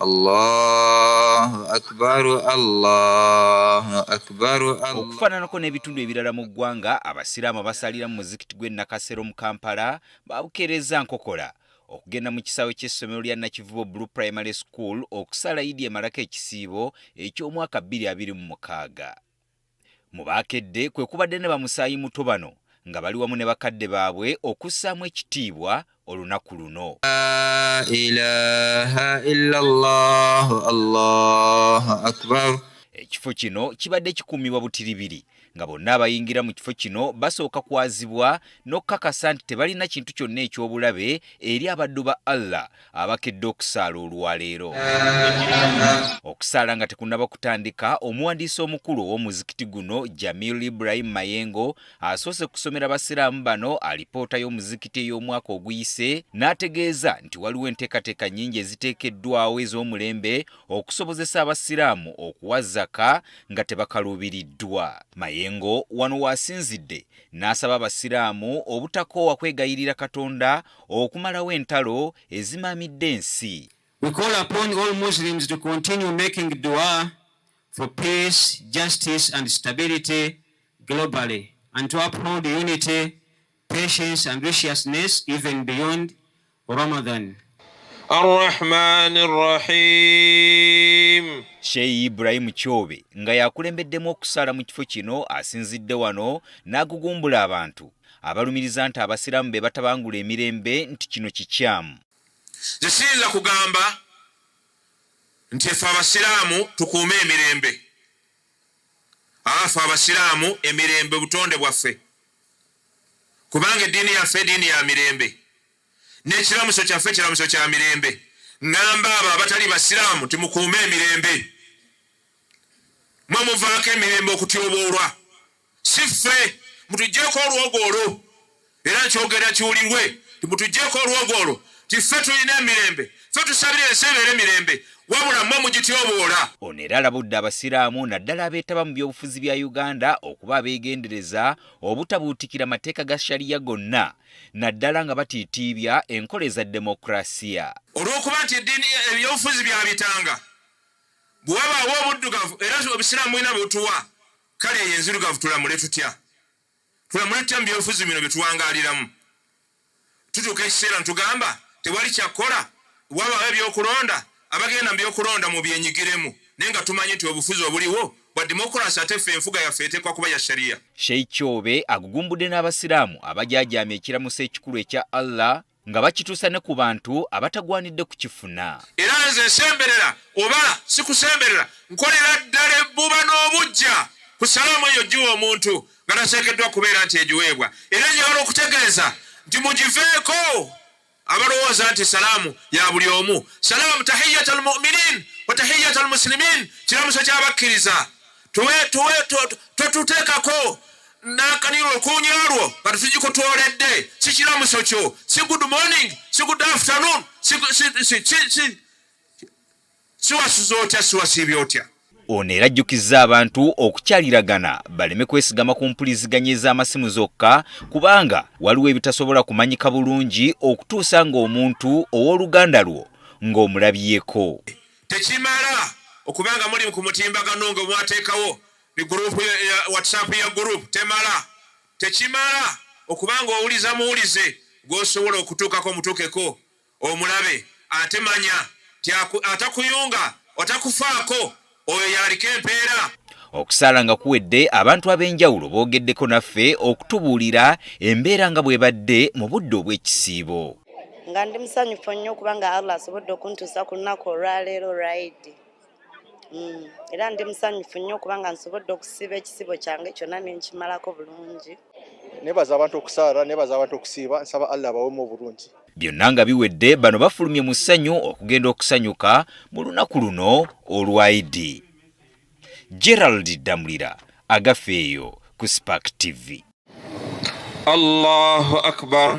Allahu akbar, Allahu akbar. Okufaananako n'ebitundu ebirala mu ggwanga, abasiraamu basalira mu muzikiti gw'e Nakasero mu Kampala babukeereza nkokola okugenda mu kisaawe ky'essomero lya Nakivubo Blue Primary School okusala Idi emalako ekisiibo eky'omwaka 2026. Mu baakedde kwe kubadde ne bamusaayi muto bano nga bali wamu ne bakadde baabwe okussaamu ekitiibwa olunaku luno. La ilaha illallah, Allahu akbar. Ekifo kino kibadde kikuumibwa butiribiri nga bonna abayingira mu kifo kino basooka kwazibwa n'okukakasa nti tebalina kintu kyonna eky'obulabe eri abaddu ba Allah abakedde okusaala olwaleero. Okusaala nga tekunnaba kutandika, omuwandiisi omukulu ow'omuzikiti guno Jamil Ibrahim Mayengo asoose kusomera abasiraamu bano alipoota y'omuzikiti ey'omwaka oguyise, n'ategeeza nti waliwo enteekateeka nnyingi eziteekeddwawo ez'omulembe okusobozesa abasiraamu okuwa zaka nga tebakaluubiriddwa. Mayengo wano wasinzidde n'asaba abasiraamu obutakoowa kwegayirira Katonda okumalawo entalo ezimaamidde ensi. We call upon all Muslims to continue making dua for peace, justice and stability globally, and to uphold unity, patience and graciousness even beyond Ramadan. Ar-Rahman Ar-Rahim. Sheikh Ibrahim Kyobe nga yakulembeddemu okusala mu kifo kino asinzidde wano n'agugumbula abantu abalumiriza nti abasiraamu be batabangula emirembe nti kino kikyamu. Zisiriza kugamba nti ffe abasiraamu tukuume emirembe. Ffe abasiraamu emirembe butonde bwaffe. Kubanga eddiini yaffe eddiini ya mirembe. N'ekiramuso kyaffe ekiramuso kya mirembe. Ngamba abo abatali basiraamu timukuume emirembe. Mwe muvaako emirembe okutyoboolwa. Si ffe mutuggyeko olwogolo. Era nkyogera kiwulirwe timutuggyeko olwogolo. Tiffe tulina emirembe. Ffe tusabire ensi ebeere emirembe. Wabula mmwe mugityoboola. Ono era alabudde abasiraamu naddala abeetaba mu byobufuzi bya Uganda okuba abeegendereza obutabuutikira mateeka ga shariya gonna, naddala nga batiitiibya enkola eza demokrasiya. Olw'okuba nti eddiini ebyobufuzi bya bitanga, bwe wabaawo obuddugavu era obusiraamu bulina butuwa, kale eyo enzirugavu tulamule tutya. Tulamule tutya mu byobufuzi bino bye tuwangaaliramu. Tutuuka ekiseera ntugamba tewali kyakkola, wabaawo ebyokulonda, abagenda mu byokulonda mu byenyigiremu, naye nga tumanyi nti obufuzi obuliwo bwa demokrasi ate ffe enfuga yaffe eteekwa kuba ya shariya. Sheikh Kyobe agugumbudde n'abasiraamu abajajaamya ekiramuso ekikulu ekya Allah nga bakituusa ne ku bantu abatagwanidde kukifuna. Era nze nsemberera oba si kusemberera, nkolera ddala ebbuba n'obujja ku salaamu eyo giwa omuntu nga tasekeddwa kubeera nti egiweebwa. Era njagala okutegeeza nti mugiveeko abalowooza nti salaamu ya buli omu. Salaamu tahiyyatul mu'minin wa tahiyyatul muslimin, kiramuso ky'abakkiriza. Twetuteekako n'akaniro okunyaalwo nga tutugikutwoledde. Si kiramuso kyo, si good morning, si good afternoon, si wasuza otya, si wasiibya otya. Ono era ajjukizza abantu okukyaliragana baleme kwesigama ku mpuliziganya ez'amasimu zokka, kubanga waliwo ebitasobola kumanyika bulungi okutuusa ng'omuntu ow'oluganda lwo ng'omulabyeko. Tekimala okubanga muli ku mutimbagano nga mwateekawo ni group ya WhatsApp ya group, temala. Tekimala okubanga owuliza muwulize gw'osobola okutuukako mutuukeko omulabe, ate manya atakuyunga otakufaako oyo yaliko empeera. Okusala nga kuwedde, abantu ab'enjawulo boogeddeko naffe okutubuulira embeera nga bw'ebadde mu budde obw'ekisiibo. Nga ndi musanyufu nnyo kubanga Allah asobodde okuntuusa ku lunaku olwaleero lwayidi. Era ndi musanyufu nnyo kubanga nsobodde okusiiba ekisiibo kyange kyonna ne nkimalako bulungi. Nebaza abantu okusaala, nebaza abantu okusiiba, nsaba Allah abawemu obulungi. Byonna nga biwedde, bano bafulumye mu ssanyu okugenda okusanyuka mu lunaku luno olwa Idi. Gerald Damulira, Agafeeyo ku Spark TV. Allahu Akbar.